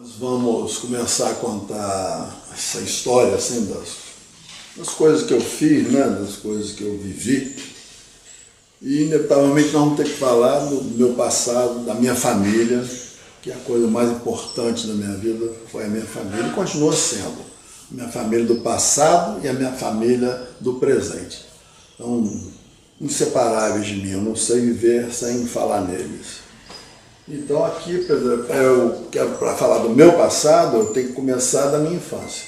Nós vamos começar a contar essa história assim, das coisas que eu fiz, né? Das coisas que eu vivi. E inevitavelmente nós vamos ter que falar do meu passado, da minha família, que é a coisa mais importante da minha vida foi a minha família e continua sendo. A minha família do passado e a minha família do presente. Então, inseparáveis de mim, eu não sei viver sem falar neles. Então aqui, por exemplo, para falar do meu passado, eu tenho que começar da minha infância.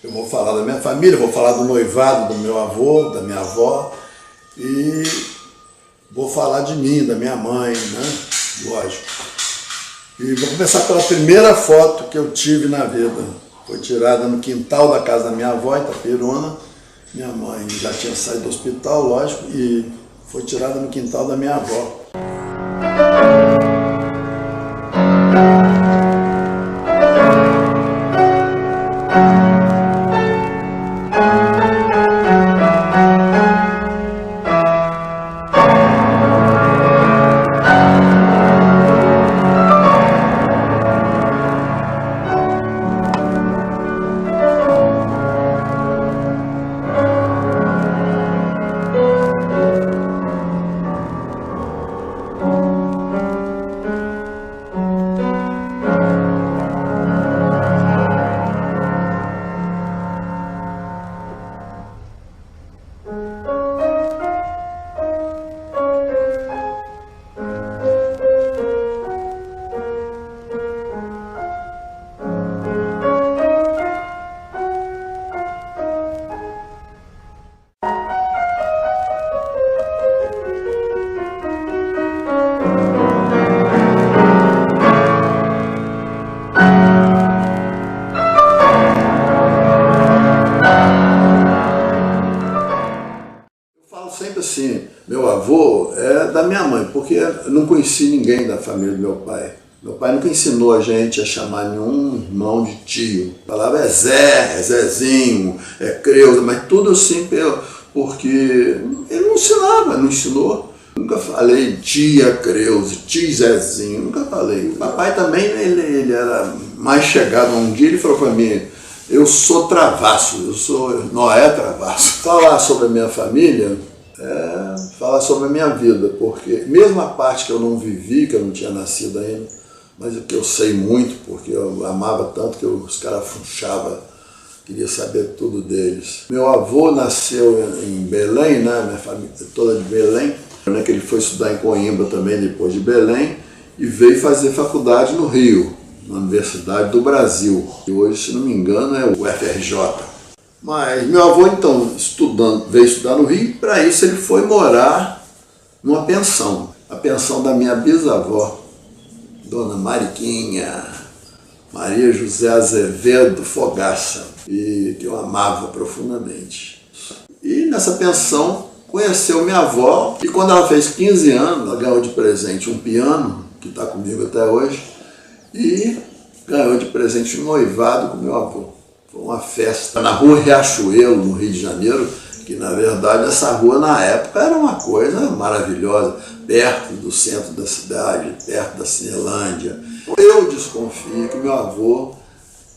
Eu vou falar da minha família, vou falar do noivado do meu avô, da minha avó, e vou falar de mim, da minha mãe, né? Lógico. E vou começar pela primeira foto que eu tive na vida. Foi tirada no quintal da casa da minha avó, em Itapiruna. Minha mãe já tinha saído do hospital, lógico, e foi tirada no quintal da minha avó. Sempre assim, meu avô é da minha mãe, porque eu não conheci ninguém da família do meu pai. Meu pai nunca ensinou a gente a chamar nenhum irmão de tio. Falava é Zé, é Zezinho, é Creuza, mas tudo assim, porque ele não ensinava, não ensinou. Nunca falei tia Creuza, tio Zezinho, nunca falei. O papai também, ele era mais chegado. Um dia ele falou para mim, eu sou travasso, eu sou Noé Travasso. Falar sobre a minha família falar sobre a minha vida, porque mesmo a parte que eu não vivi, que eu não tinha nascido ainda, mas que eu sei muito, porque eu amava tanto que os caras funchavam, queria saber tudo deles. Meu avô nasceu em Belém, né? Minha família toda de Belém, né? Que ele foi estudar em Coimbra também, depois de Belém, e veio fazer faculdade no Rio, na Universidade do Brasil, que hoje, se não me engano, é o FRJ. Mas meu avô, então, veio estudar no Rio, e para isso ele foi morar numa pensão. A pensão da minha bisavó, Dona Mariquinha, Maria José Azevedo Fogaça, e que eu amava profundamente. E nessa pensão conheceu minha avó, e quando ela fez 15 anos, ela ganhou de presente um piano, que está comigo até hoje, e ganhou de presente um noivado com meu avô. Foi uma festa na rua Riachuelo, no Rio de Janeiro, que na verdade essa rua na época era uma coisa maravilhosa, perto do centro da cidade, perto da Cinelândia. Eu desconfio que meu avô,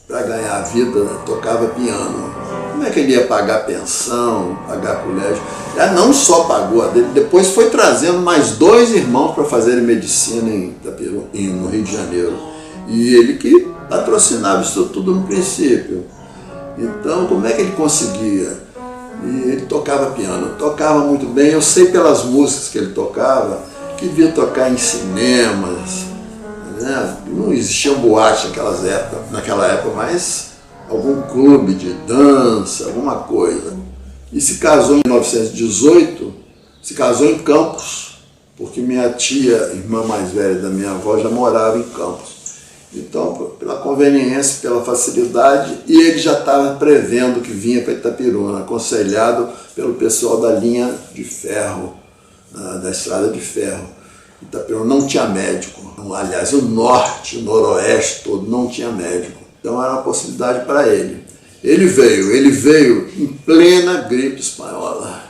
para ganhar a vida, tocava piano. Como é que ele ia pagar pensão, pagar colégio? Ele não só pagou a dele, depois foi trazendo mais 2 irmãos para fazerem medicina no Rio de Janeiro. E ele que patrocinava isso tudo no princípio. Então, como é que ele conseguia? E ele tocava piano, tocava muito bem. Eu sei pelas músicas que ele tocava, que devia tocar em cinemas, né? Não existia boate naquela época, mas algum clube de dança, alguma coisa. E se casou em 1918, se casou em Campos, porque minha tia, irmã mais velha da minha avó, já morava em Campos. Então, pela conveniência, pela facilidade, e ele já estava prevendo que vinha para Itapiruna, aconselhado pelo pessoal da linha de ferro, da estrada de ferro. Itapiruna não tinha médico, aliás, o norte, o noroeste todo não tinha médico, então era uma possibilidade para ele. Ele veio em plena gripe espanhola.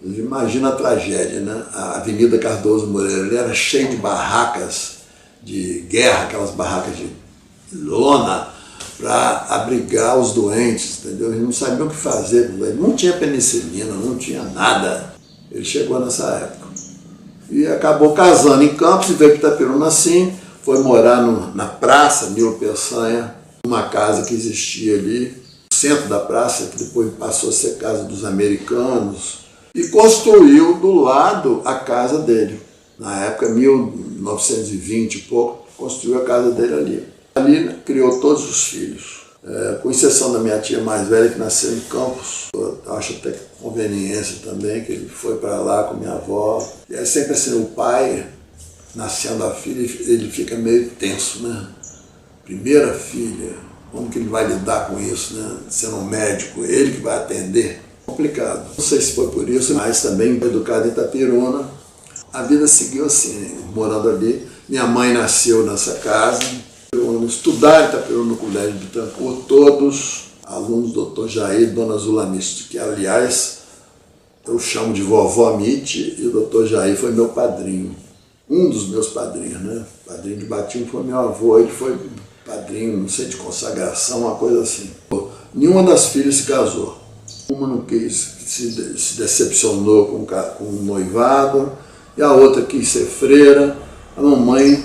Imagina a tragédia, né? A Avenida Cardoso Moreira, ele era cheio de barracas de guerra, aquelas barracas lona para abrigar os doentes, entendeu? Eles não sabiam o que fazer, não tinha penicilina, não tinha nada. Ele chegou nessa época. E acabou casando em Campos e veio para Itaperuna assim, foi morar na praça Nilo Peçanha, uma casa que existia ali, no centro da praça, que depois passou a ser casa dos americanos, e construiu do lado a casa dele. Na época, 1920 e pouco, construiu a casa dele ali. Ali criou todos os filhos, com exceção da minha tia mais velha, que nasceu em Campos. Eu acho até conveniência também, que ele foi para lá com minha avó. E é sempre assim, o pai, nascendo a filha, ele fica meio tenso, né? Primeira filha, como que ele vai lidar com isso, né? Sendo um médico, ele que vai atender. Complicado. Não sei se foi por isso, mas também educado em Itaperuna. A vida seguiu assim, morando ali. Minha mãe nasceu nessa casa. Estudaram em Itaperuna no Colégio de Bittencourt, todos alunos do Dr. Jair e Dona Zula Mitch, que aliás eu chamo de vovó Mitch, e o Dr. Jair foi meu padrinho, um dos meus padrinhos, né? Padrinho de batismo foi meu avô, ele foi padrinho, não sei, de consagração, uma coisa assim. Nenhuma das filhas se casou. Uma não quis, se decepcionou com o noivado, e a outra quis ser freira. A mamãe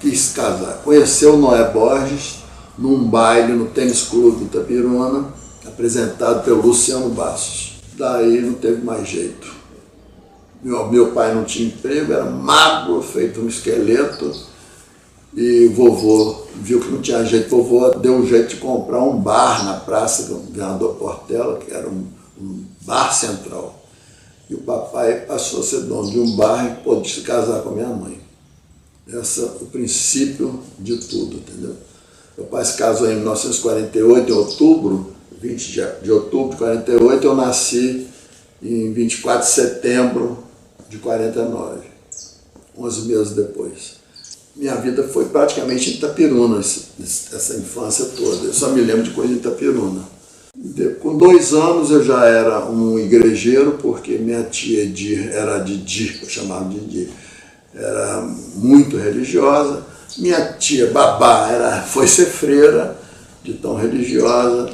quis casar. Conheceu o Noé Borges num baile no Tênis Clube de Itaperuna, apresentado pelo Luciano Bastos. Daí não teve mais jeito. Meu pai não tinha emprego, era magro, feito um esqueleto, e vovô viu que não tinha jeito. Vovô deu um jeito de comprar um bar na praça do Governador Portela, que era um bar central. E o papai passou a ser dono de um bar e pôde se casar com a minha mãe. Esse é o princípio de tudo, entendeu? Meu pai se casou em 1948, em outubro, 20 de outubro de 48, eu nasci em 24 de setembro de 49, 11 meses depois. Minha vida foi praticamente em Itaperuna, essa infância toda. Eu só me lembro de coisa em Itaperuna. Com 2 anos eu já era um igrejeiro, porque minha tia Edir era Didi, eu chamava de Didi. Era muito religiosa. Minha tia Babá foi ser freira, de tão religiosa.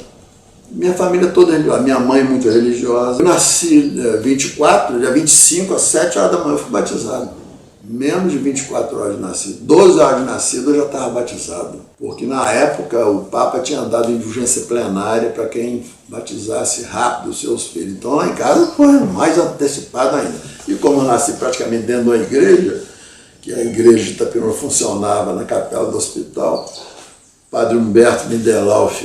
Minha família toda religiosa, minha mãe muito religiosa. Eu nasci dia 25, às 7 horas da manhã eu fui batizado. Menos de 24 horas de nascido. 12 horas de nascido eu já estava batizado. Porque na época o Papa tinha dado indulgência plenária para quem batizasse rápido os seus filhos. Então lá em casa foi mais antecipado ainda. E como eu nasci praticamente dentro de uma igreja, que a igreja de Itaperuna funcionava na capela do hospital, o padre Humberto Mindelalf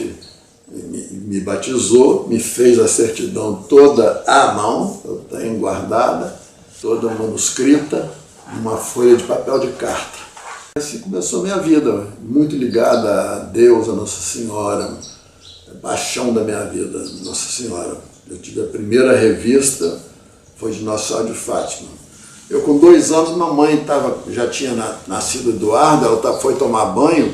me batizou, me fez a certidão toda à mão, eu tenho guardada, toda manuscrita, uma folha de papel de carta. Assim começou a minha vida, muito ligada a Deus, a Nossa Senhora, a paixão da minha vida, Nossa Senhora. Eu tive a primeira revista, foi de Nossa Senhora de Fátima. Eu com 2 anos, mamãe já tinha nascido Eduardo, ela foi tomar banho,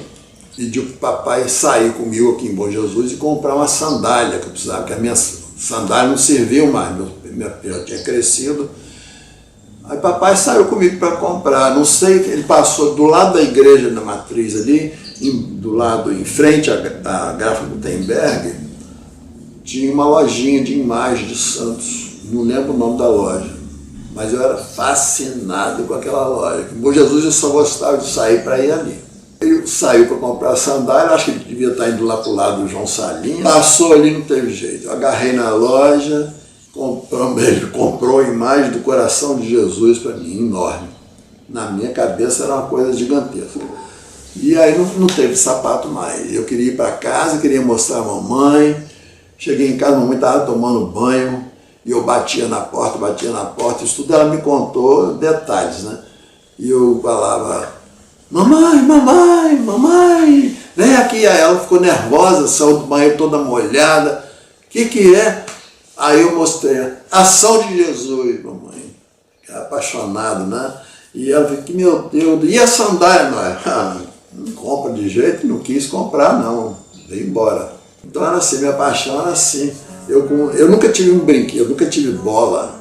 pediu para o papai sair comigo aqui em Bom Jesus e comprar uma sandália que eu precisava, porque a minha sandália não serviu mais, minha perna tinha crescido. Aí papai saiu comigo para comprar, não sei, ele passou do lado da igreja da matriz ali, do lado em frente à Gráfica Gutenberg, tinha uma lojinha de imagem de santos, não lembro o nome da loja, mas eu era fascinado com aquela loja. Em Bom Jesus eu só gostava de sair para ir ali. Ele saiu para comprar a sandália, acho que ele devia estar indo lá para o lado do João Salinho, passou ali, não teve jeito, eu agarrei na loja, ele comprou a imagem do coração de Jesus para mim, enorme. Na minha cabeça era uma coisa gigantesca. E aí não teve sapato mais. Eu queria ir para casa, queria mostrar a mamãe. Cheguei em casa, a mamãe estava tomando banho, e eu batia na porta, isso tudo ela me contou detalhes, né? E eu falava, mamãe, vem aqui. Aí ela ficou nervosa, saiu do banheiro toda molhada. O que é? Aí eu mostrei, ação de Jesus, mamãe, apaixonado, né? E ela falou, meu Deus, e a sandália? Não compra de jeito, não quis comprar não, veio embora. Então era assim, minha paixão era assim. Eu nunca tive um brinquedo, nunca tive bola,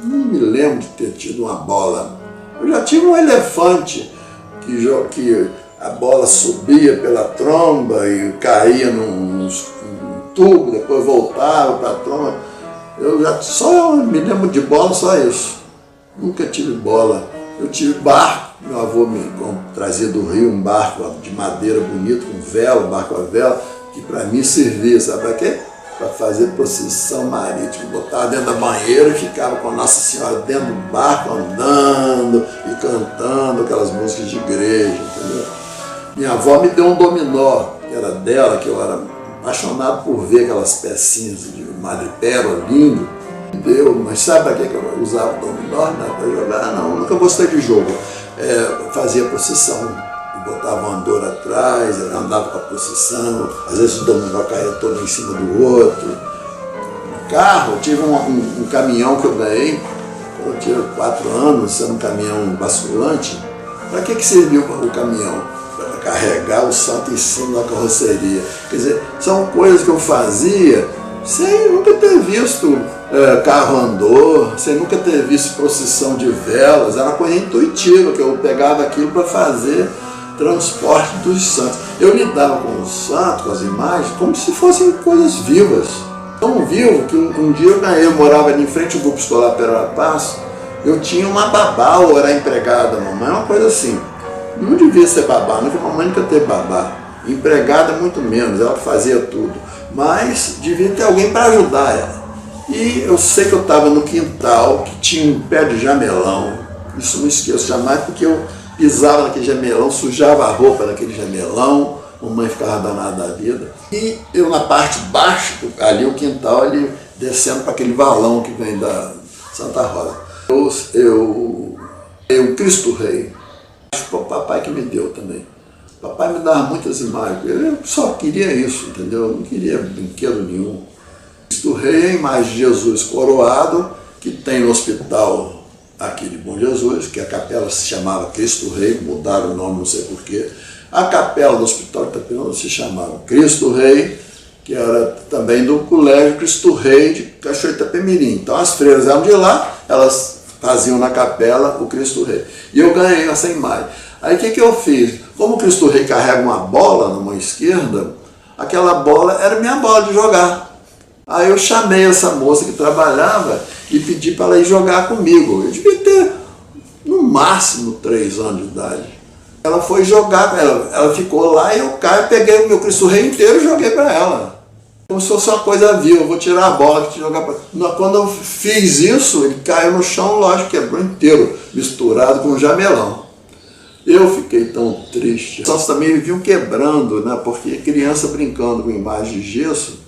não me lembro de ter tido uma bola. Eu já tive um elefante, que a bola subia pela tromba e caía num tubo, depois voltava para a tromba. Eu já só me lembro de bola, só isso. Nunca tive bola. Eu tive barco, meu avô me trazia do Rio um barco de madeira bonito, com vela, barco a vela, que para mim servia, sabe para quê? Para fazer procissão marítima. Botava dentro da banheira e ficava com Nossa Senhora dentro do barco, andando e cantando aquelas músicas de igreja, entendeu? Minha avó me deu um dominó, que era dela, que eu era apaixonado por ver aquelas pecinhas de madrepérola, lindo. Deu, mas sabe para que eu usava o dominó? Para jogar? Não, nunca gostei de jogo. Fazia procissão, botava um andor atrás, andava com a procissão, às vezes o dominó caía todo em cima do outro. No carro, eu tive um caminhão que eu ganhei, quando eu tinha 4 anos, era um caminhão basculante. Para que serviu o caminhão? Para carregar o santo em cima da carroceria. Quer dizer, são coisas que eu fazia sem nunca ter visto carro andor, sem nunca ter visto procissão de velas. Era uma coisa intuitiva, que eu pegava aquilo para fazer transporte dos santos. Eu lidava com os santos, com as imagens, como se fossem coisas vivas. Tão vivo que um dia eu morava ali em frente ao grupo escolar Pereira Passo, eu tinha uma babá, ou era empregada da mamãe, uma coisa assim. Não devia ser babá, nunca mamãe nunca teve babá. Empregada muito menos, ela fazia tudo. Mas devia ter alguém para ajudar ela. E eu sei que eu estava no quintal, que tinha um pé de jamelão. Isso não esqueço jamais, porque eu pisava naquele jamelão, sujava a roupa naquele jamelão, mamãe ficava danada da vida. E eu na parte de baixo, ali o quintal, ali descendo para aquele valão que vem da Santa Rosa. Eu Cristo Rei, acho que foi o papai que me deu também. O papai me dava muitas imagens, eu só queria isso, entendeu? Eu não queria brinquedo nenhum. Cristo Rei é a imagem de Jesus coroado, que tem no hospital aqui de Bom Jesus, que a capela se chamava Cristo Rei, mudaram o nome, não sei porquê. A capela do Hospital de Itapirona se chamava Cristo Rei, que era também do Colégio Cristo Rei de Cachoeira de Itapemirim. Então as freiras eram de lá, elas faziam na capela o Cristo Rei. E eu ganhei essa imagem. Aí o que eu fiz? Como o Cristo Rei carrega uma bola na mão esquerda, aquela bola era minha bola de jogar. Aí eu chamei essa moça que trabalhava e pedi para ela ir jogar comigo. Eu devia ter, no máximo, 3 anos de idade. Ela foi jogar, ela ficou lá e eu peguei o meu Cristo Rei inteiro e joguei para ela. Como se fosse uma coisa viva, eu vou tirar a bola e jogar para ela. Quando eu fiz isso, ele caiu no chão, lógico, quebrou inteiro, misturado com um jamelão. Eu fiquei tão triste. Os santos também viviam quebrando, né? Porque criança brincando com imagem de gesso.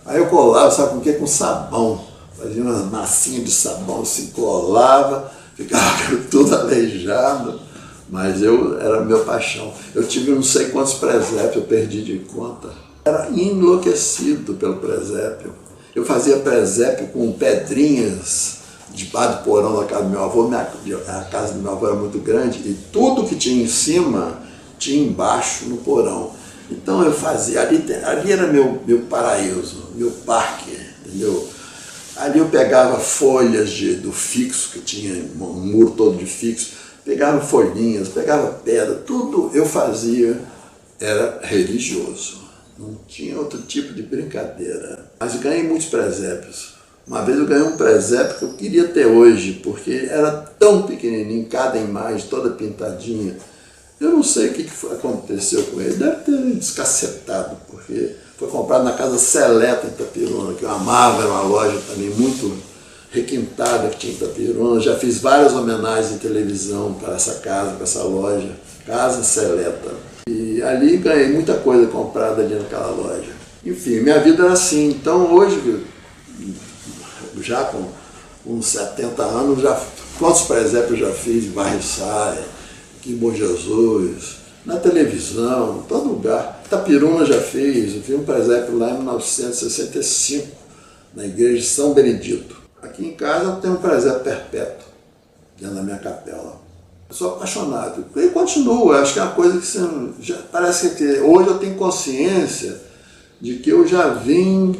Aí eu colava, sabe com o quê? Com sabão. Fazia uma massinha de sabão, assim, colava, ficava tudo aleijado. Mas era meu paixão. Eu tive não sei quantos presépios, eu perdi de conta. Era enlouquecido pelo presépio. Eu fazia presépio com pedrinhas debaixo do porão da casa do meu avô. A casa do meu avô era muito grande e tudo que tinha em cima tinha embaixo no porão. Então eu fazia, ali era meu paraíso, meu parque, entendeu? Ali eu pegava folhas do fixo, que tinha um muro todo de fixo, pegava folhinhas, pegava pedra, tudo eu fazia, era religioso. Não tinha outro tipo de brincadeira. Mas ganhei muitos presépios. Uma vez eu ganhei um presépio que eu queria ter hoje, porque era tão pequenininho, cada imagem toda pintadinha. Eu não sei o que aconteceu com ele, deve ter descacetado, porque foi comprado na Casa Seleta em Itapirona, que eu amava, era uma loja também muito requintada que tinha em Itapirona. Já fiz várias homenagens em televisão para essa casa, para essa loja, Casa Seleta. E ali ganhei muita coisa comprada ali naquela loja. Enfim, minha vida era assim. Então hoje, já com uns 70 anos, quantos presépios eu já fiz em Barriçaia, aqui em Bom Jesus, na televisão, em todo lugar. Itapiruna já fiz, eu fiz um presépio lá em 1965, na igreja de São Benedito. Aqui em casa eu tenho um presépio perpétuo, dentro da minha capela. Eu sou apaixonado. E continuo, acho que é uma coisa que parece que hoje eu tenho consciência de que eu já vim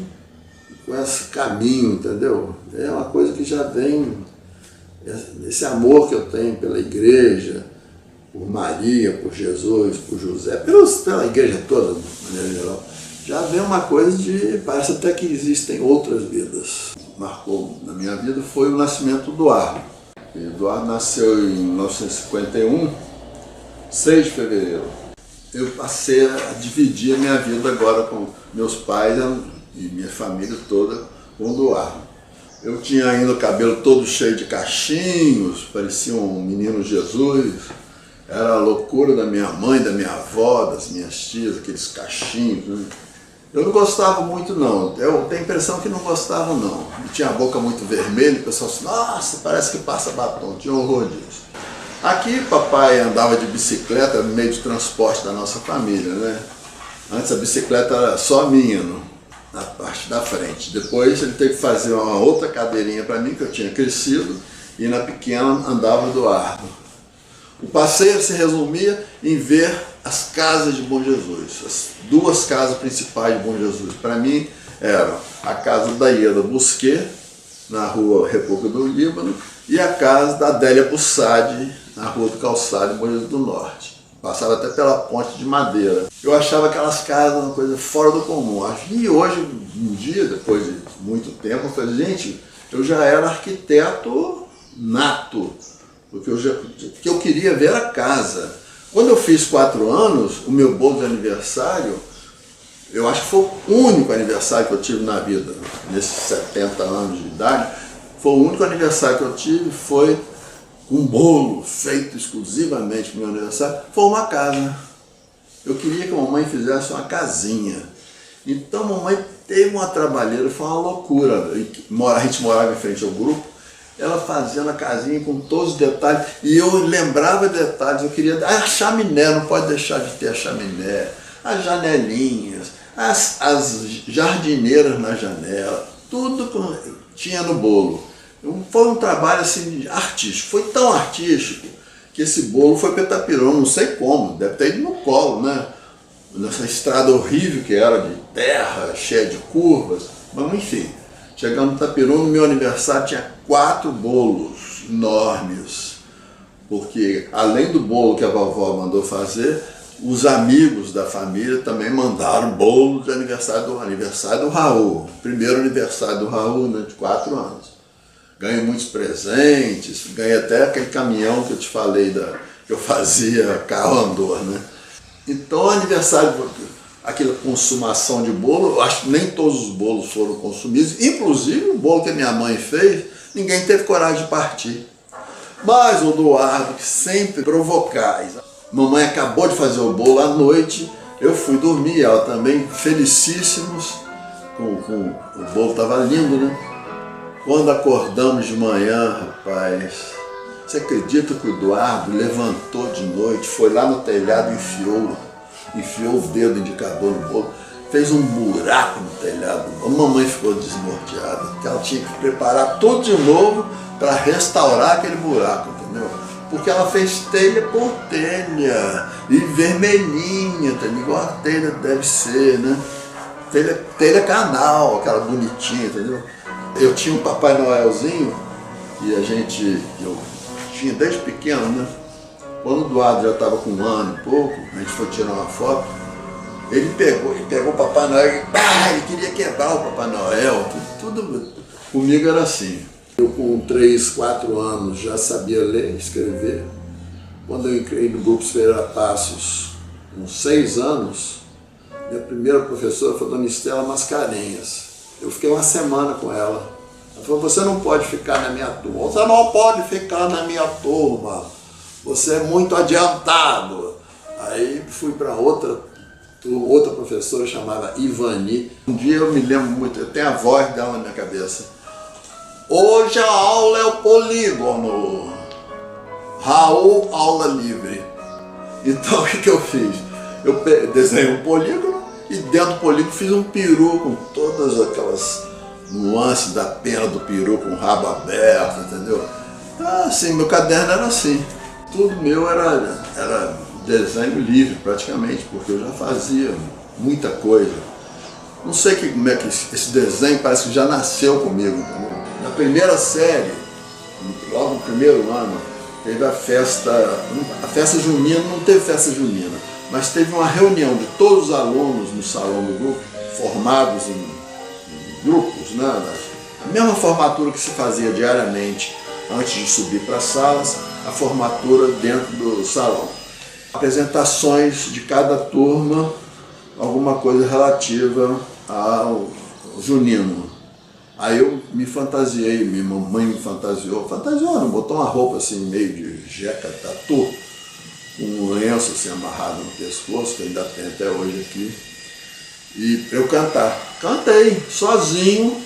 com esse caminho, entendeu? É uma coisa que já vem, esse amor que eu tenho pela igreja, por Maria, por Jesus, por José, pela igreja toda, de maneira geral, já vem uma coisa de, parece até que existem outras vidas. Marcou na minha vida foi o nascimento do Eduardo. Eduardo nasceu em 1951, 6 de fevereiro. Eu passei a dividir a minha vida agora com meus pais e minha família toda com o Eduardo. Eu tinha ainda o cabelo todo cheio de cachinhos, parecia um menino Jesus. Era a loucura da minha mãe, da minha avó, das minhas tias, aqueles cachinhos, né? Eu não gostava muito não, eu tenho a impressão que não gostava não. Eu tinha a boca muito vermelha, o pessoal assim, nossa, parece que passa batom, tinha horror disso. Aqui papai andava de bicicleta, meio de transporte da nossa família, né? Antes a bicicleta era só minha, na parte da frente. Depois ele teve que fazer uma outra cadeirinha para mim, que eu tinha crescido, e na pequena andava o Eduardo. O passeio se resumia em ver as casas de Bom Jesus, as 2 casas principais de Bom Jesus. Para mim eram a casa da Ieda Busquet, na rua República do Líbano, e a casa da Adélia Bussadi, na rua do Calçado, em Bom Jesus do Norte. Passava até pela ponte de madeira. Eu achava aquelas casas uma coisa fora do comum. E hoje, um dia, depois de muito tempo, eu falei, gente, eu já era arquiteto nato, porque eu queria ver a casa. Quando eu fiz 4 anos, o meu bolo de aniversário, eu acho que foi o único aniversário que eu tive na vida, nesses 70 anos de idade, foi o único aniversário que eu tive, foi um bolo feito exclusivamente para o meu aniversário, foi uma casa. Eu queria que a mamãe fizesse uma casinha. Então a mamãe teve uma trabalheira, foi uma loucura. A gente morava em frente ao grupo, ela fazendo a casinha com todos os detalhes, e eu lembrava detalhes, eu queria... A chaminé, não pode deixar de ter a chaminé, as janelinhas, as jardineiras na janela, tudo tinha no bolo. Foi um trabalho assim, artístico, foi tão artístico que esse bolo foi para Itapirão, não sei como, deve ter ido no colo, né? Nessa estrada horrível que era, de terra, cheia de curvas, mas enfim. Chegando no Itapirum, no meu aniversário, tinha 4 bolos enormes, porque além do bolo que a vovó mandou fazer, os amigos da família também mandaram bolo de aniversário do Raul, primeiro aniversário do Raul, né, de 4 anos. Ganhei muitos presentes, ganhei até aquele caminhão que eu te falei, que eu fazia carro andor, né? Então, aniversário... Aquela consumação de bolo, eu acho que nem todos os bolos foram consumidos, inclusive o bolo que a minha mãe fez, ninguém teve coragem de partir. Mas o Eduardo, que sempre provocais, mamãe acabou de fazer o bolo à noite, eu fui dormir, ela também, felicíssimos, o bolo estava lindo, né? Quando acordamos de manhã, rapaz, você acredita que o Eduardo levantou de noite, foi lá no telhado e enfiou o dedo indicador no bolo, fez um buraco no telhado. A mamãe ficou desnorteada, porque ela tinha que preparar tudo de novo para restaurar aquele buraco, entendeu? Porque ela fez telha por telha, e vermelhinha, entendeu? Igual a telha deve ser, né? Telha canal, aquela bonitinha, entendeu? Eu tinha um Papai Noelzinho, e eu tinha desde pequeno, né? Quando o Eduardo já estava com 1 ano e pouco, a gente foi tirar uma foto, ele pegou o Papai Noel e ele queria quebrar o Papai Noel, tudo comigo era assim. Eu com 3, 4 anos já sabia ler e escrever. Quando eu entrei no Grupo Ferreira Passos, com 6 anos, minha primeira professora foi a Dona Estela Mascarenhas. Eu fiquei 1 semana com ela. Ela falou, você não pode ficar na minha turma. Você não pode ficar na minha turma. Você é muito adiantado. Aí fui para outra professora chamada Ivani. Um dia eu me lembro muito, eu tenho a voz dela na minha cabeça. Hoje a aula é o polígono. Raul, aula livre. Então o que eu fiz? Eu desenhei um polígono e dentro do polígono fiz um peru com todas aquelas nuances da pena do peru com o rabo aberto, entendeu? Então, assim, meu caderno era assim. Tudo meu era desenho livre praticamente, porque eu já fazia muita coisa. Não sei como é que esse desenho parece que já nasceu comigo, entendeu? Na primeira série, logo no primeiro ano, teve a festa junina, não teve festa junina, mas teve uma reunião de todos os alunos no salão do grupo, formados em grupos, né? A mesma formatura que se fazia diariamente antes de subir para as salas, a formatura dentro do salão. Apresentações de cada turma, alguma coisa relativa ao junino. Aí eu me fantasiei, minha mamãe me fantasiou, não, botou uma roupa assim meio de jeca tatu, com um lenço assim amarrado no pescoço, que ainda tem até hoje aqui, e eu cantar. Cantei, sozinho,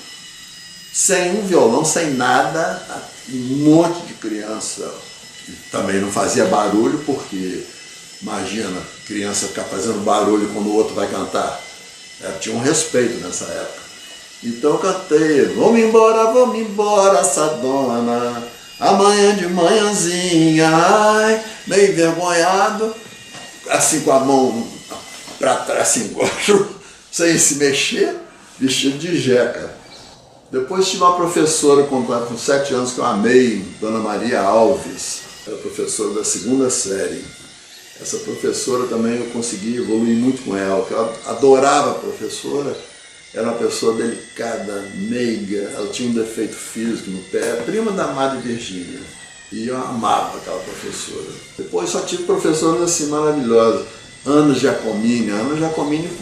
sem um violão, sem nada, um monte de criança. Também não fazia barulho, porque imagina, criança ficar fazendo barulho quando o outro vai cantar. Tinha um respeito nessa época. Então eu cantei, vamos embora, Sadona, amanhã de manhãzinha, ai, meio envergonhado, assim com a mão para trás, assim, sem se mexer, vestido de jeca. Depois tive uma professora com 7 anos que eu amei, Dona Maria Alves, era professora da 2ª série. Essa professora também eu consegui evoluir muito com ela, porque eu adorava a professora. Era uma pessoa delicada, meiga, ela tinha um defeito físico no pé, prima da Madre Virgínia. E eu amava aquela professora. Depois só tive professoras assim maravilhosas. Ana Giacomini,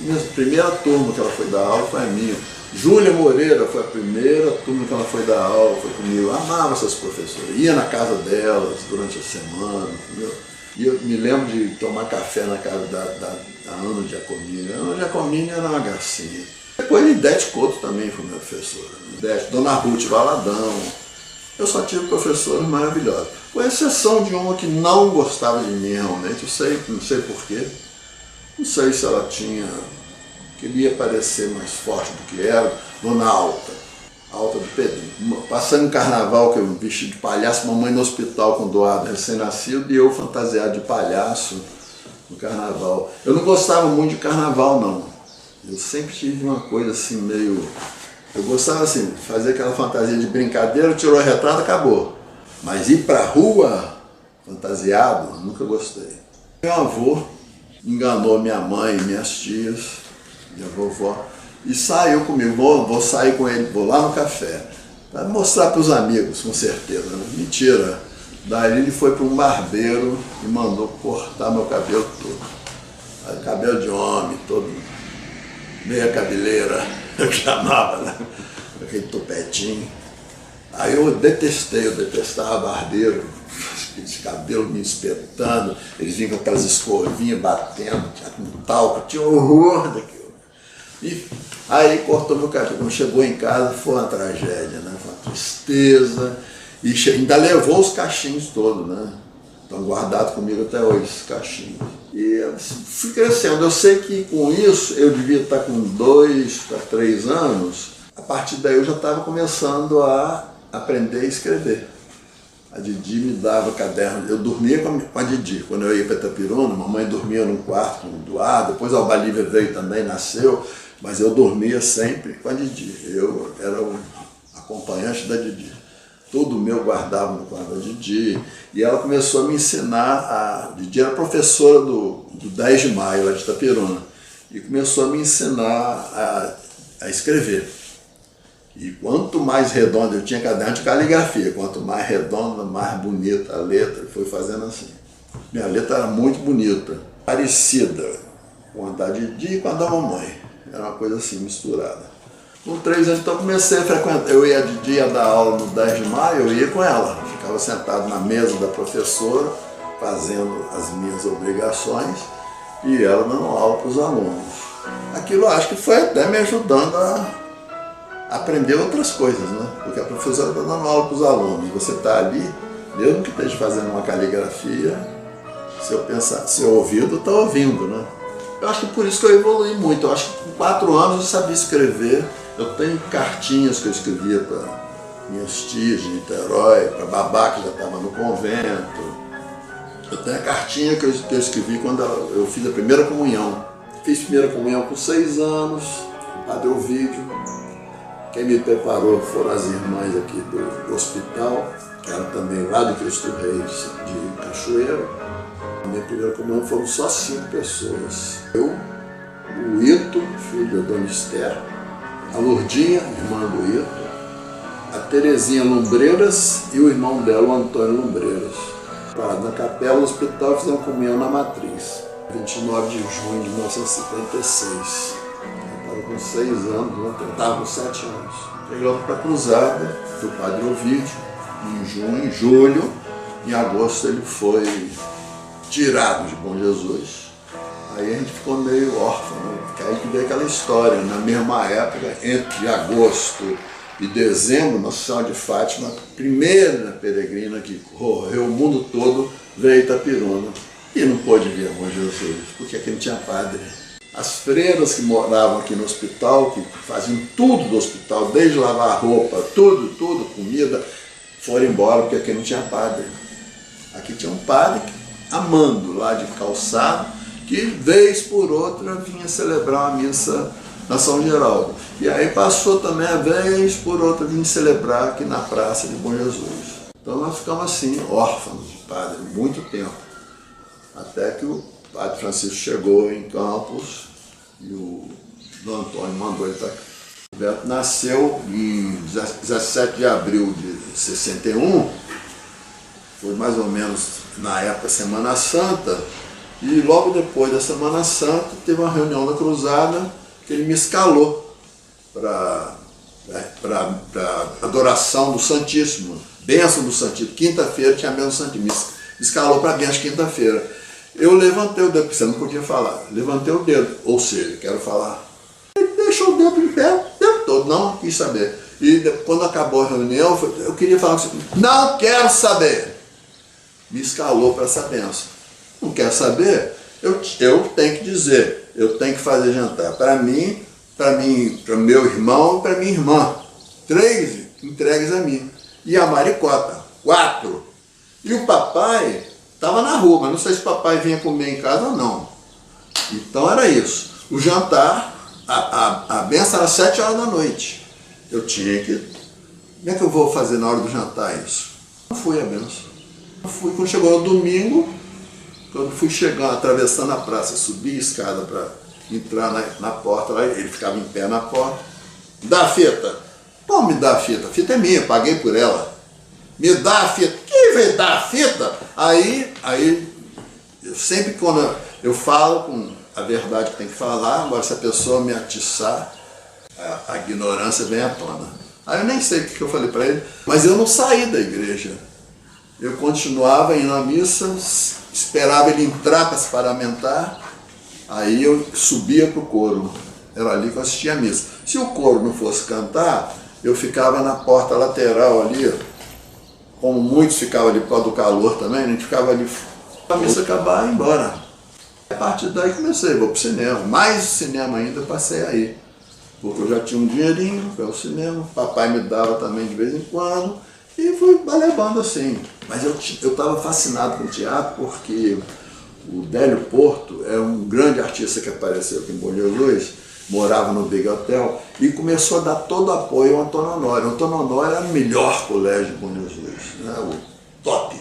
minha primeira turma que ela foi dar aula foi a minha. Júlia Moreira foi a primeira turma que ela foi dar aula, foi comigo. Eu amava essas professoras, ia na casa delas durante a semana, entendeu? E eu me lembro de tomar café na casa da Ana Giacomini. A Ana Giacomini era uma gracinha. Depois Lidete Couto também foi minha professora. Lidete, Dona Ruth Valadão. Eu só tive professores maravilhosos. Com exceção de uma que não gostava de mim realmente, não sei porquê. Não sei se ela queria parecer mais forte do que era. Dona Alta do Pedrinho. Passando um carnaval que eu vesti de palhaço, mamãe no hospital com doado recém-nascido e eu fantasiado de palhaço no carnaval. Eu não gostava muito de carnaval, não. Eu sempre tive uma coisa assim meio... Eu gostava assim, fazer aquela fantasia de brincadeira, tirou o retrato, acabou. Mas ir pra rua fantasiado, nunca gostei. Meu avô enganou minha mãe, minhas tias, minha vovó, e saiu comigo. Vou sair com ele, vou lá no café. Vai mostrar para os amigos, com certeza. Né? Mentira. Daí ele foi para um barbeiro e mandou cortar meu cabelo todo. Aí, cabelo de homem, todo... meia cabeleira, eu chamava, né? Aquele topetinho. Aí eu detestava barbeiro, esse cabelo me espetando, eles vinham com aquelas escovinhas batendo, com talco, tinha horror daquilo. E aí cortou meu cabelo, quando chegou em casa foi uma tragédia, né? Foi uma tristeza, e ainda levou os cachinhos todos, né? Estão guardados comigo até hoje, esses cachinhos. E eu fui crescendo. Eu sei que com isso eu devia estar com 2 para 3 anos. A partir daí eu já estava começando a aprender a escrever. A Didi me dava caderno. Eu dormia com a Didi. Quando eu ia para Itapiruna, mamãe dormia num quarto do ar. Depois a Alba Lívia veio também, nasceu. Mas eu dormia sempre com a Didi. Eu era o acompanhante da Didi. Tudo meu guardava no quarto da Didi. E ela começou a me ensinar, a Didi era professora do 10 de maio, lá de Itapiruna. E começou a me ensinar a escrever. E quanto mais redondo, eu tinha caderno de caligrafia, quanto mais redonda, mais bonita a letra, foi fazendo assim. Minha letra era muito bonita, parecida com a da Didi e com a da mamãe. Era uma coisa assim, misturada. Com 3 anos, então comecei a frequentar. Eu ia de dia dar aula no 10 de maio, eu ia com ela. Ficava sentado na mesa da professora, fazendo as minhas obrigações, e ela dando aula para os alunos. Aquilo acho que foi até me ajudando a aprender outras coisas, né? Porque a professora está dando aula para os alunos, você está ali, mesmo que esteja fazendo uma caligrafia, seu ouvido está ouvindo, né? Eu acho que por isso que eu evoluí muito. Eu acho que com 4 anos eu sabia escrever. Eu tenho cartinhas que eu escrevia para minhas tias de Niterói, para babá que já estava no convento. Eu tenho a cartinha que eu escrevi quando eu fiz a primeira comunhão. Fiz a primeira comunhão com 6 anos, o Padre Ovídio. Quem me preparou foram as irmãs aqui do hospital. que era também lá do Cristo Rei de Cachoeiro. A minha primeira comunhão foram só 5 pessoas. Eu, o Ito, filho da Dona Esther, a Lourdinha, irmã do Ito, a Terezinha Lumbreiras e o irmão dela, o Antônio Lumbreiras. Na capela do hospital fizemos comunhão na matriz, 29 de junho de 1956. Eu estava com 6 anos, né? Eu estava com 7 anos. Chegamos para a cruzada do Padre Ovídio, em julho. Em agosto ele foi tirado de Bom Jesus. Aí a gente ficou meio órfão, né? Aí que veio aquela história, na mesma época, entre agosto e dezembro, Nossa Senhora de Fátima, primeira peregrina que correu o mundo todo, veio a Itapiruna. E não pôde vir a Bom Jesus, porque aqui não tinha padre. As freiras que moravam aqui no hospital, que faziam tudo do hospital, desde lavar roupa, tudo, comida, foram embora porque aqui não tinha padre. Aqui tinha um padre amando lá de Calçado, que vez por outra vinha celebrar uma missa na São Geraldo. E aí passou também a vez por outra vinha celebrar aqui na Praça de Bom Jesus. Então nós ficamos assim, órfãos de padre, muito tempo. Até que o Padre Francisco chegou em Campos e o Dom Antônio mandou ele para cá. O Beto nasceu em 17 de abril de 61, foi mais ou menos na época Semana Santa, e logo depois da Semana Santa teve uma reunião da Cruzada que ele me escalou para adoração do Santíssimo, bênção do Santíssimo. Quinta-feira tinha a bênção do Santíssimo, me escalou para a bênção quinta-feira. Eu levantei o dedo, porque você não podia falar, levantei o dedo, ou seja, quero falar. Ele deixou o dedo em pé o tempo todo, não quis saber. E quando acabou a reunião, eu queria falar com você, não quero saber. Me escalou para essa bênção. Não quer saber? Eu tenho que dizer, eu tenho que fazer jantar para mim, para meu irmão e para minha irmã. 3 entregues a mim. E a Maricota, 4. E o papai estava na rua, mas não sei se o papai vinha comer em casa ou não. Então era isso. O jantar, a benção era 7 horas da noite. Eu tinha que... Como é que eu vou fazer na hora do jantar isso? Não fui a benção. Quando chegou no domingo, quando fui chegando, atravessando a praça, subi a escada para entrar na porta, lá, ele ficava em pé na porta. Dá a fita. Como me dá a fita? A fita é minha, paguei por ela. Me dá a fita. Quem veio dar a fita? Aí sempre quando eu falo com a verdade que tem que falar, agora se a pessoa me atiçar, a ignorância vem à tona. Aí eu nem sei o que eu falei para ele, mas eu não saí da igreja. Eu continuava indo à missa, esperava ele entrar para se paramentar, aí eu subia para o coro. Era ali que eu assistia a missa. Se o coro não fosse cantar, eu ficava na porta lateral ali, como muitos ficavam ali por causa do calor também, a gente ficava ali, a missa acabar e ir embora. A partir daí comecei, vou para o cinema, mais cinema ainda eu passei aí, porque eu já tinha um dinheirinho para o cinema, papai me dava também de vez em quando, e fui levando assim. Mas eu estava fascinado com o teatro porque o Délio Porto é um grande artista que apareceu aqui em Bom Jesus, morava no Big Hotel e começou a dar todo o apoio ao Antônio Honório. O Antônio Honório era o melhor colégio de Bom Jesus, né? O top.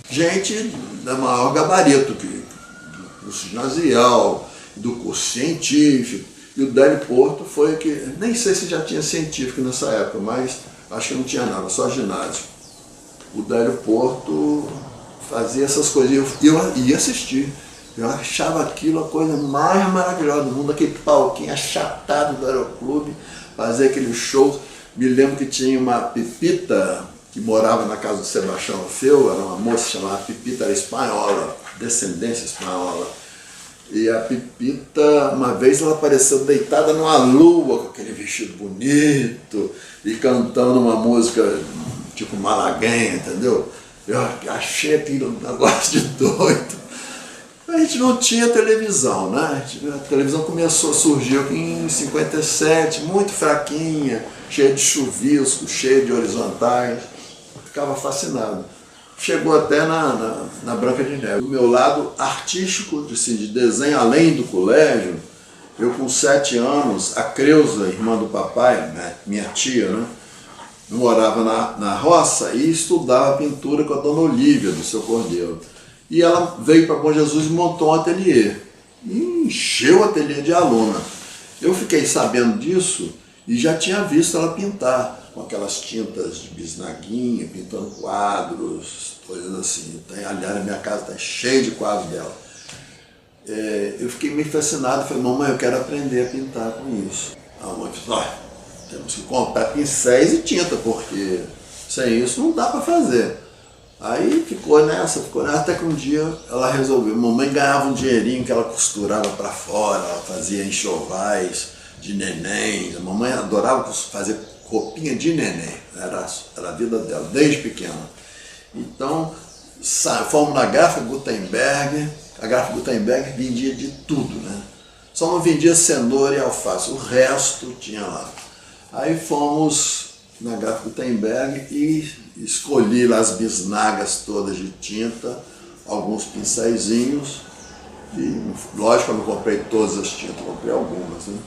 Gente da maior gabarito, do curso ginasial, do curso científico. E o Délio Porto foi que, nem sei se já tinha científico nessa época, mas acho que não tinha nada, só ginásio. O Délio Porto fazia essas coisas e eu ia assistir. Eu achava aquilo a coisa mais maravilhosa do mundo, aquele palquinho achatado do Aeroclube, fazer aquele show. Me lembro que tinha uma Pepita, que morava na casa do Sebastião Orfeu, era uma moça chamada Pepita, era espanhola, descendência espanhola. E a Pepita, uma vez ela apareceu deitada numa lua, com aquele vestido bonito, e cantando uma música tipo malaguenha, entendeu? Eu achei aquilo um negócio de doido. A gente não tinha televisão, né? A televisão começou a surgir aqui em 57, muito fraquinha, cheia de chuviscos, cheia de horizontais. Eu ficava fascinado. Chegou até na Branca de Neve. Do meu lado artístico, de desenho, além do colégio, eu com 7 anos, a Creuza, irmã do papai, minha tia, né? Eu morava na roça e estudava pintura com a dona Olívia, do Seu Cordeiro. E ela veio para Bom Jesus e montou um ateliê. E encheu o ateliê de alunas. Eu fiquei sabendo disso e já tinha visto ela pintar, com aquelas tintas de bisnaguinha, pintando quadros, coisas assim. Aliás, a minha casa está cheia de quadros dela. Eu fiquei meio fascinado, falei, mamãe, eu quero aprender a pintar com isso. A mãe falou, temos que comprar pincéis e tinta, porque sem isso não dá para fazer. Aí ficou nessa, até que um dia ela resolveu. Mamãe ganhava um dinheirinho que ela costurava para fora, ela fazia enxovais de neném. A mamãe adorava fazer roupinha de neném, era a vida dela, desde pequena. Então, fomos na Gráfica Gutenberg. A Gráfica Gutenberg vendia de tudo, né? Só não vendia cenoura e alface, o resto tinha lá. Aí fomos na Gráfica Gutenberg e escolhi lá as bisnagas todas de tinta, alguns pincéizinhos, e lógico eu não comprei todas as tintas, comprei algumas, né?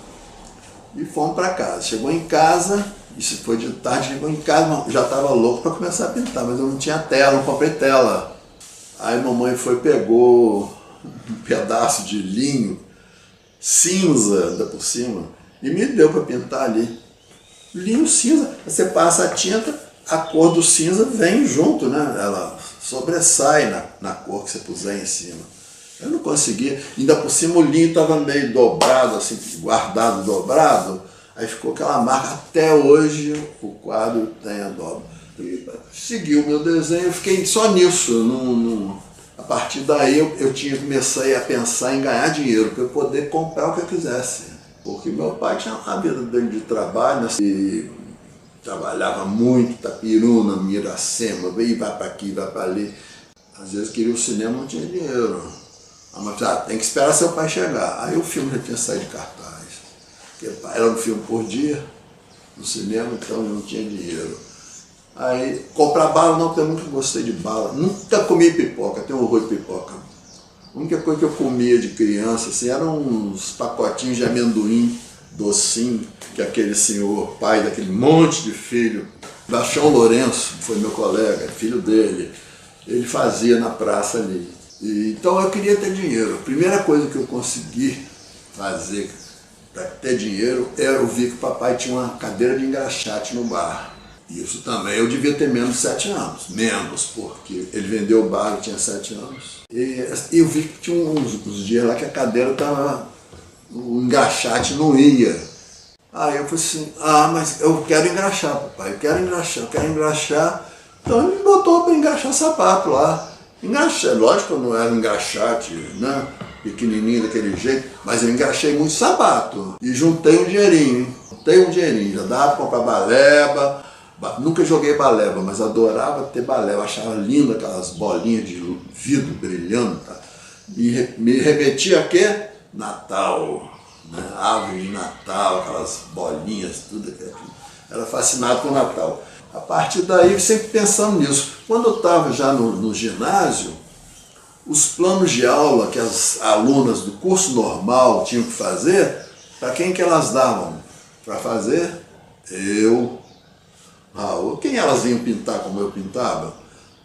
E fomos para casa. Chegou em casa, isso foi de tarde, chegou em casa, já estava louco para começar a pintar, mas eu não tinha tela, não comprei tela. Aí mamãe pegou um pedaço de linho cinza por cima e me deu para pintar ali. Linho cinza, você passa a tinta, a cor do cinza vem junto, né? Ela sobressai na cor que você puser em cima. Eu não conseguia, ainda por cima o linho estava meio dobrado, assim, guardado, dobrado, aí ficou aquela marca. Até hoje o quadro tem a dobra. Segui o meu desenho, eu fiquei só nisso. A partir daí eu comecei a pensar em ganhar dinheiro para eu poder comprar o que eu quisesse. Porque meu pai tinha a vida dele de trabalho, né? E trabalhava muito, Itapiruna, Miracema, vai para aqui, vai para ali. Às vezes queria o cinema, não tinha dinheiro. A mãe falava, tem que esperar seu pai chegar. Aí o filme já tinha saído de cartaz. Porque era um filme por dia, no cinema, então eu não tinha dinheiro. Aí, comprar bala não, porque eu nunca gostei de bala. Nunca comi pipoca, tenho horror de pipoca. A única coisa que eu comia de criança assim, eram uns pacotinhos de amendoim, docinho, que aquele senhor, pai daquele monte de filho, Baixão Lourenço, foi meu colega, filho dele, ele fazia na praça ali. Então eu queria ter dinheiro. A primeira coisa que eu consegui fazer para ter dinheiro era eu vi que o papai tinha uma cadeira de engraxate no bar. Isso também eu devia ter menos de 7 anos, menos, porque ele vendeu o bar, eu tinha 7 anos. E eu vi que tinha uns dias lá que a cadeira estava, o engraxate não ia. Aí eu falei assim, mas eu quero engraxar, papai, eu quero engraxar. Então ele me botou para engraxar sapato lá. Engraxei, lógico que eu não era um engraxate, né, pequenininho daquele jeito, mas eu engraxei muito sapato. E juntei um dinheirinho, já dava para comprar baleba. Nunca joguei baleba, mas adorava ter baleba, achava lindo aquelas bolinhas de vidro brilhando. Tá? Me remetia a quê? Natal, né? Árvore de Natal, aquelas bolinhas, tudo aquilo. Era fascinado com o Natal. A partir daí, sempre pensando nisso. Quando eu estava já no ginásio, os planos de aula que as alunas do curso normal tinham que fazer, para quem que elas davam para fazer? Eu. Quem elas vinham pintar como eu pintava,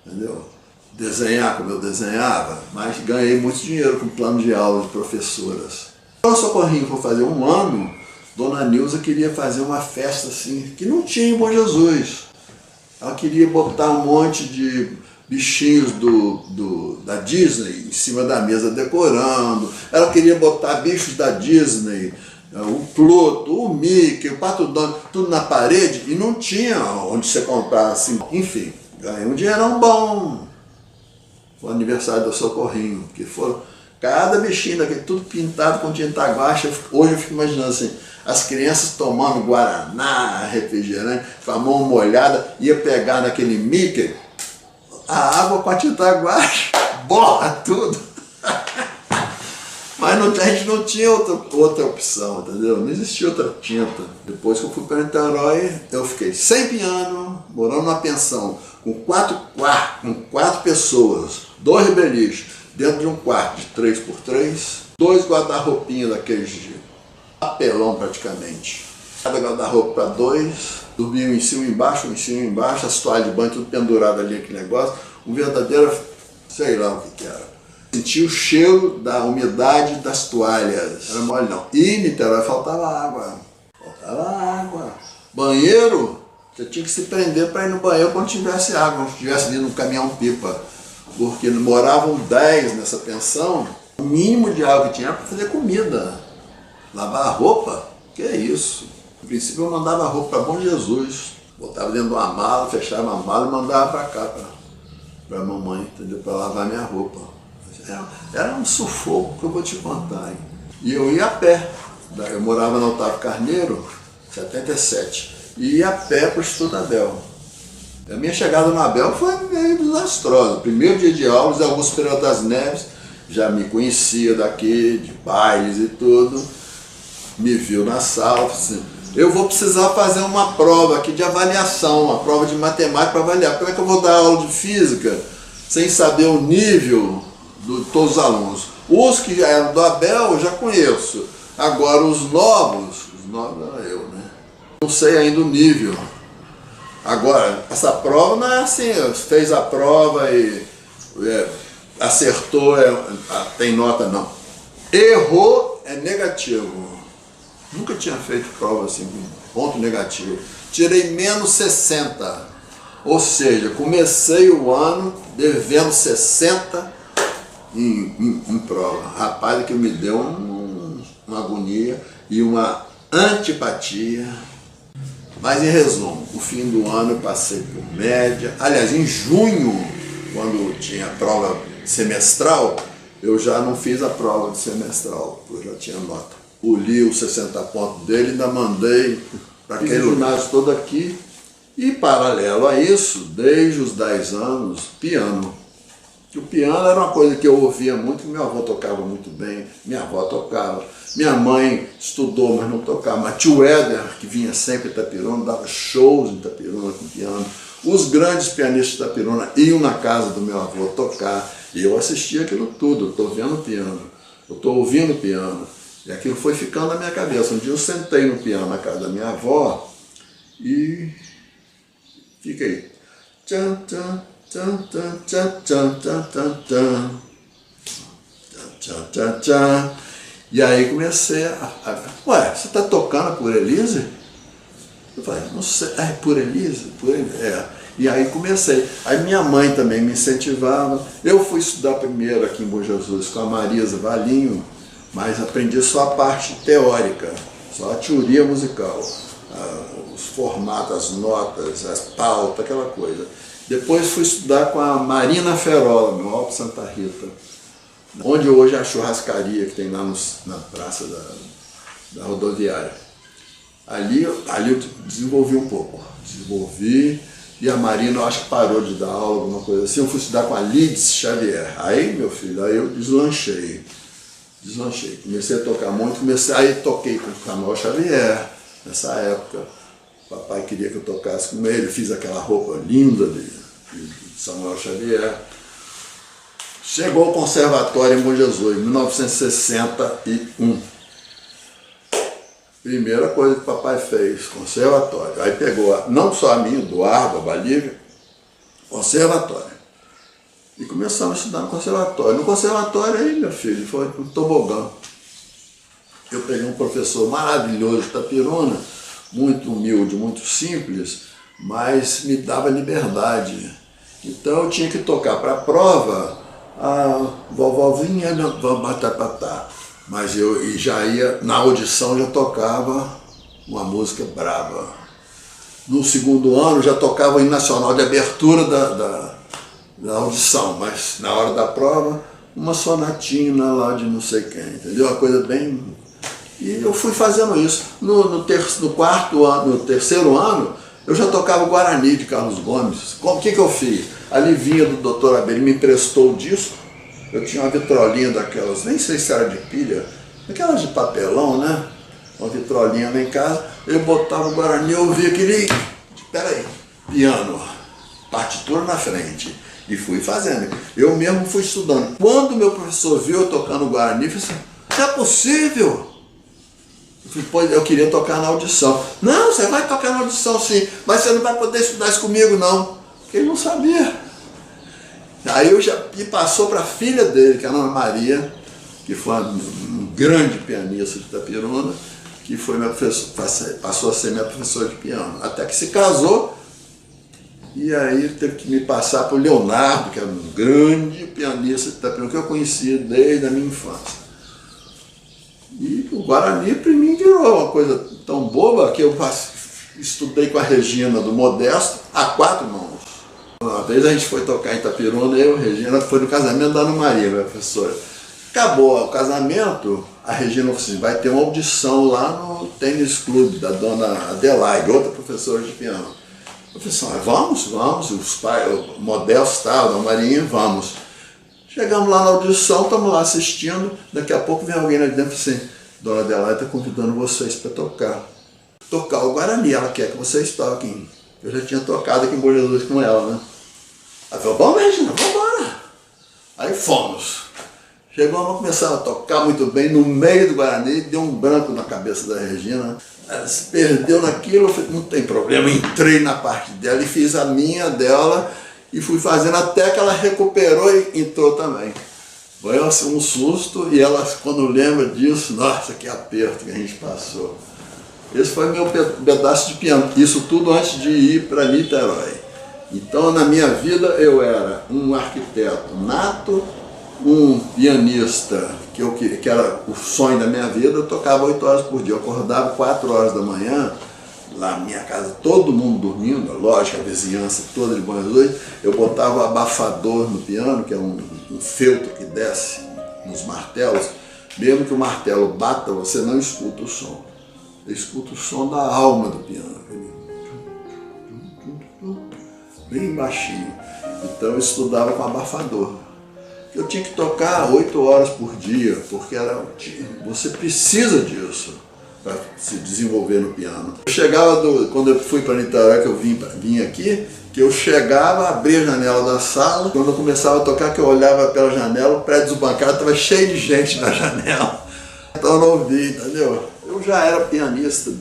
entendeu? Desenhar como eu desenhava, mas ganhei muito dinheiro com plano de aula de professoras. Quando o Socorrinho for fazer 1 ano, Dona Nilza queria fazer uma festa assim, que não tinha em Bom Jesus. Ela queria botar um monte de bichinhos da Disney em cima da mesa decorando. Ela queria botar bichos da Disney, o Pluto, o Mickey, o Pato Donald, tudo na parede, e não tinha onde você comprar assim. Enfim, ganhei um dinheirão bom. Foi o aniversário do Socorrinho, que foram cada bichinho daquele, tudo pintado com tinta guache. Hoje eu fico imaginando assim, as crianças tomando guaraná, refrigerante, com a mão molhada, ia pegar naquele Mickey, a água com a tinta guache, borra tudo. Mas a gente não tinha outra opção, entendeu? Não existia outra tinta. Depois que eu fui para Niterói, eu fiquei sem piano, morando numa pensão, com 4 pessoas, 2 beliches, dentro de um quarto de 3x3, 2 guarda-roupinhas daqueles de papelão praticamente. Cada roupa para dois, dormiam em cima e embaixo, as toalhas de banho tudo pendurado ali, aquele negócio. Um verdadeiro, sei lá o que era. Sentia o cheiro da umidade das toalhas. Era mole não. E em Niterói faltava água. Banheiro, você tinha que se prender para ir no banheiro quando tivesse água, não estivesse vindo um caminhão-pipa. Porque moravam 10 nessa pensão, o mínimo de água que tinha era para fazer comida. Lavar a roupa, que é isso. No princípio eu mandava a roupa para Bom Jesus. Botava dentro de uma mala, fechava a mala e mandava para cá, para a mamãe, entendeu? Para lavar minha roupa. Era um sufoco que eu vou te contar, hein? E eu ia a pé. Eu morava na Otávio Carneiro, 77. E ia a pé para o Instituto Abel. A minha chegada no Abel foi meio desastrosa. Primeiro dia de aulas, Augusto Pereira das Neves já me conhecia daqui, de bailes e tudo. Me viu na sala, assim, eu vou precisar fazer uma prova aqui de avaliação, uma prova de matemática para avaliar. Como é que eu vou dar aula de física sem saber o nível de todos os alunos? Os que eram do Abel eu já conheço. Agora os novos era eu, né? Não sei ainda o nível. Agora, essa prova não é assim, fez a prova e acertou, tem nota não. Errou é negativo. Nunca tinha feito prova assim, com ponto negativo. Tirei menos 60. Ou seja, comecei o ano devendo 60 em prova. Rapaz, que me deu uma agonia e uma antipatia. Mas em resumo, o fim do ano eu passei por média. Aliás, em junho, quando tinha prova semestral, eu já não fiz a prova de semestral, porque eu já tinha nota. Poli os 60 pontos dele e ainda mandei para aquele ginásio todo aqui. E paralelo a isso, desde os 10 anos, piano. O piano era uma coisa que eu ouvia muito, meu avô tocava muito bem, minha avó tocava. Minha mãe estudou, mas não tocava. Mas tio Éder, que vinha sempre em Itapirona, dava shows em Itapirona com piano. Os grandes pianistas de Itapirona iam na casa do meu avô tocar. E eu assistia aquilo tudo, eu estou vendo piano, eu estou ouvindo piano. E aquilo foi ficando na minha cabeça. Um dia eu sentei no piano na casa da minha avó e fiquei. Tchan, tchan, tchan, tchan, tchan, tchan, tchan, tchan, tchan, tchan, tchan. E aí comecei ué, você está tocando por Elise? Eu falei, não sei, por Elise? Por Elise? E aí comecei. Aí minha mãe também me incentivava. Eu fui estudar primeiro aqui em Bom Jesus com a Marisa Valinho, mas aprendi só a parte teórica, só a teoria musical, os formatos, as notas, as pautas, aquela coisa. Depois fui estudar com a Marina Ferola, no Alto Santa Rita, onde hoje é a churrascaria que tem lá na praça da rodoviária. Ali eu desenvolvi um pouco, e a Marina eu acho que parou de dar aula, alguma coisa assim. Eu fui estudar com a Lides Xavier. Aí, meu filho, aí eu deslanchei. Comecei a tocar muito, aí toquei com o Samuel Xavier, nessa época. O papai queria que eu tocasse com ele, fiz aquela roupa linda de Samuel Xavier. Chegou ao conservatório em Bom Jesus, em 1961. Primeira coisa que o papai fez, conservatório. Aí pegou, não só a minha, do Arba, Balívia, conservatório. E começamos a estudar no conservatório. No conservatório aí, meu filho, foi um tobogã. Eu peguei um professor maravilhoso de Itapirona, muito humilde, muito simples, mas me dava liberdade. Então eu tinha que tocar para a prova, a vovovinha, batatá. Mas eu já ia, na audição já tocava uma música brava. No segundo ano já tocava o hino nacional de abertura da audição, mas na hora da prova, uma sonatina lá de não sei quem, entendeu? Uma coisa bem... E eu fui fazendo isso. No terceiro ano, eu já tocava o Guarani de Carlos Gomes. O que eu fiz? Ali vinha do Dr. Abel, ele me emprestou o disco. Eu tinha uma vitrolinha daquelas, nem sei se era de pilha, aquelas de papelão, né? Uma vitrolinha lá em casa, eu botava o Guarani, eu ouvia aquele, peraí, piano, partitura na frente, e fui fazendo. Eu mesmo fui estudando. Quando meu professor viu eu tocando o Guarani, ele falou assim, isso é possível? Eu Depois eu queria tocar na audição. Não, você vai tocar na audição sim, mas você não vai poder estudar isso comigo não. Porque ele não sabia. Aí e passou para a filha dele, que é a Ana Maria, que foi um grande pianista de Itapiruna, que foi minha professora, passou a ser minha professora de piano. Até que se casou, e aí teve que me passar para o Leonardo, que é um grande pianista de Itapiruna, que eu conhecia desde a minha infância. E o Guarani, para mim, virou uma coisa tão boba que eu estudei com a Regina do Modesto a 4 mãos. Uma vez a gente foi tocar em Itapiruna, eu e a Regina, foi no casamento da Ana Maria, minha professora. Acabou o casamento, a Regina falou assim, vai ter uma audição lá no tênis clube da dona Adelaide, outra professora de piano. Eu falei assim, vamos, os pais, o Modesto está, a Dona Marinha, vamos. Chegamos lá na audição, estamos lá assistindo, daqui a pouco vem alguém lá dentro e fala assim, Dona Adelaide está convidando vocês para tocar. Tocar o Guarani, ela quer que vocês toquem. Eu já tinha tocado aqui em Bom Jesus com ela, né? Ela falou, vamos Regina, vamos embora. Aí fomos. Chegou, vamos começar a tocar muito bem, no meio do Guarani, deu um branco na cabeça da Regina. Ela se perdeu naquilo, eu falei, não tem problema, entrei na parte dela e fiz a minha dela e fui fazendo até que ela recuperou e entrou também. Foi assim, um susto e ela, quando lembra disso, nossa, que aperto que a gente passou. Esse foi meu pedaço de piano, isso tudo antes de ir para Niterói. Então, na minha vida, eu era um arquiteto nato, um pianista, que era o sonho da minha vida. Eu tocava 8 horas por dia, eu acordava 4 horas da manhã, lá na minha casa, todo mundo dormindo, lógico, a vizinhança toda de Bom Jesus, eu botava o abafador no piano, que é um feltro que desce nos martelos, mesmo que o martelo bata, você não escuta o som. Você escuta o som da alma do piano, bem baixinho. Então eu estudava com abafador. Eu tinha que tocar 8 horas por dia, porque você precisa disso para se desenvolver no piano. Eu chegava, quando eu fui para Niterói, que eu vim aqui, que eu chegava, abria a janela da sala, quando eu começava a tocar, que eu olhava pela janela, o prédio do bancário estava cheio de gente na janela. Então eu não ouvi, entendeu? Eu já era pianista,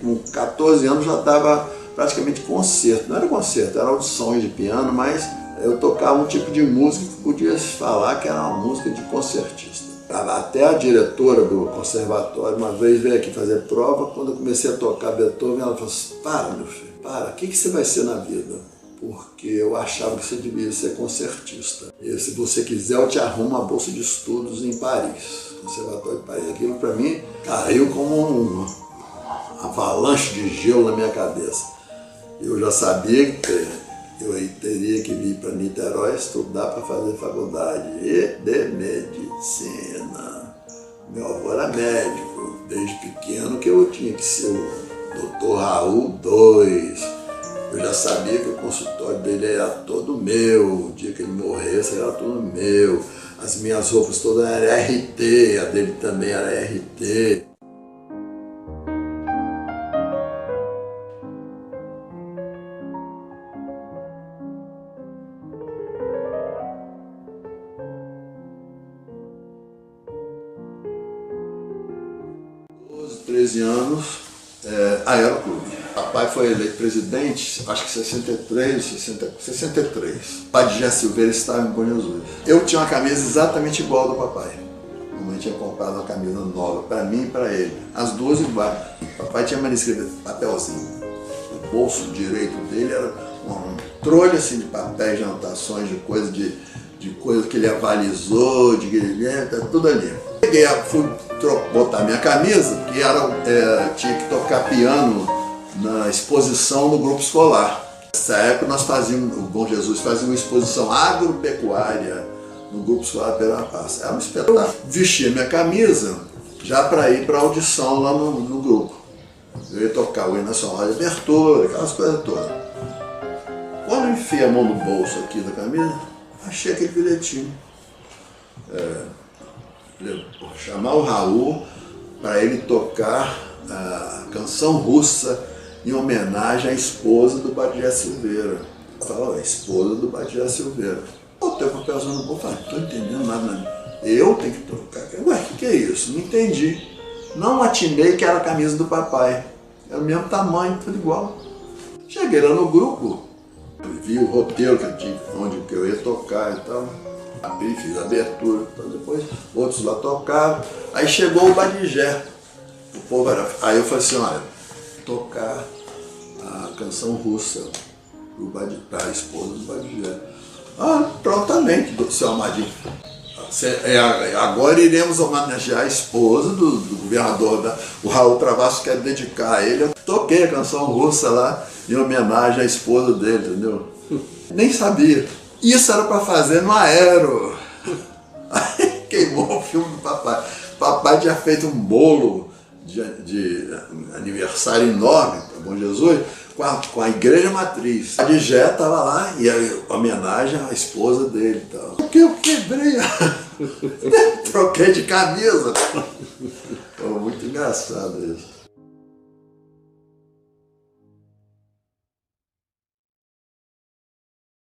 com 14 anos já estava praticamente concerto. Não era concerto, era audições de piano, mas eu tocava um tipo de música que podia se falar que era uma música de concertista. Até a diretora do conservatório uma vez veio aqui fazer prova, quando eu comecei a tocar Beethoven, ela falou assim, para meu filho, para, o que você vai ser na vida? Porque eu achava que você devia ser concertista. E se você quiser, eu te arrumo uma bolsa de estudos em Paris, Conservatório de Paris. Aquilo para mim caiu como uma avalanche de gelo na minha cabeça. Eu já sabia que eu teria que vir para Niterói estudar para fazer faculdade de medicina. Meu avô era médico, desde pequeno que eu tinha que ser o Dr. Raul II. Eu já sabia que o consultório dele era todo meu, o dia que ele morresse era todo meu. As minhas roupas todas eram RT, a dele também era RT. Aos 13 anos, Aeroclube. Papai foi eleito presidente, acho que 63. O pai de Jé Silveira estava em Bom Jesus. Eu tinha uma camisa exatamente igual ao do papai. Mamãe tinha comprado uma camisa nova para mim e para ele. As duas iguais. Papai tinha mania de escrever papelzinho. O bolso direito dele era um trolho assim, de papéis, de anotações, de coisa que ele avalizou, tá tudo ali. Peguei, fui botar minha camisa, que tinha que tocar piano na exposição no grupo escolar. Nessa época nós fazíamos, o Bom Jesus fazia uma exposição agropecuária no grupo escolar Pereira Passa. Era um espetáculo. Eu vestia minha camisa já para ir para a audição lá no grupo. Eu ia tocar o hino nacional de abertura, aquelas coisas todas. Quando eu enfiei a mão no bolso aqui da camisa, achei aquele bilhetinho. Chamar o Raul para ele tocar a canção russa em homenagem à esposa do Badjé Silveira. Eu falava, a esposa do Badjé Silveira. Botei o papelzinho no bolso, falei, não estou entendendo nada. Eu tenho que tocar. Ué, o que é isso? Não entendi. Não atinei que era a camisa do papai. Era o mesmo tamanho, tudo igual. Cheguei lá no grupo, vi o roteiro que eu tinha, onde que eu ia tocar e tal. Abri, fiz a abertura, então depois outros lá tocaram. Aí chegou o Badijé. O povo era... Aí eu falei assim, olha, tocar a canção russa para a esposa do Badijé. Ah, prontamente, seu Amadinho. Agora iremos homenagear a esposa do governador, o Raul Travassos quer dedicar a ele. Eu toquei a canção russa lá em homenagem à esposa dele, entendeu? Nem sabia. Isso era para fazer no Aero. Aí queimou o filme do papai. Papai tinha feito um bolo de aniversário enorme para Bom Jesus com a igreja matriz. A Badijé estava lá e a homenagem à esposa dele e tal. Porque eu quebrei, troquei de camisa. Foi muito engraçado isso.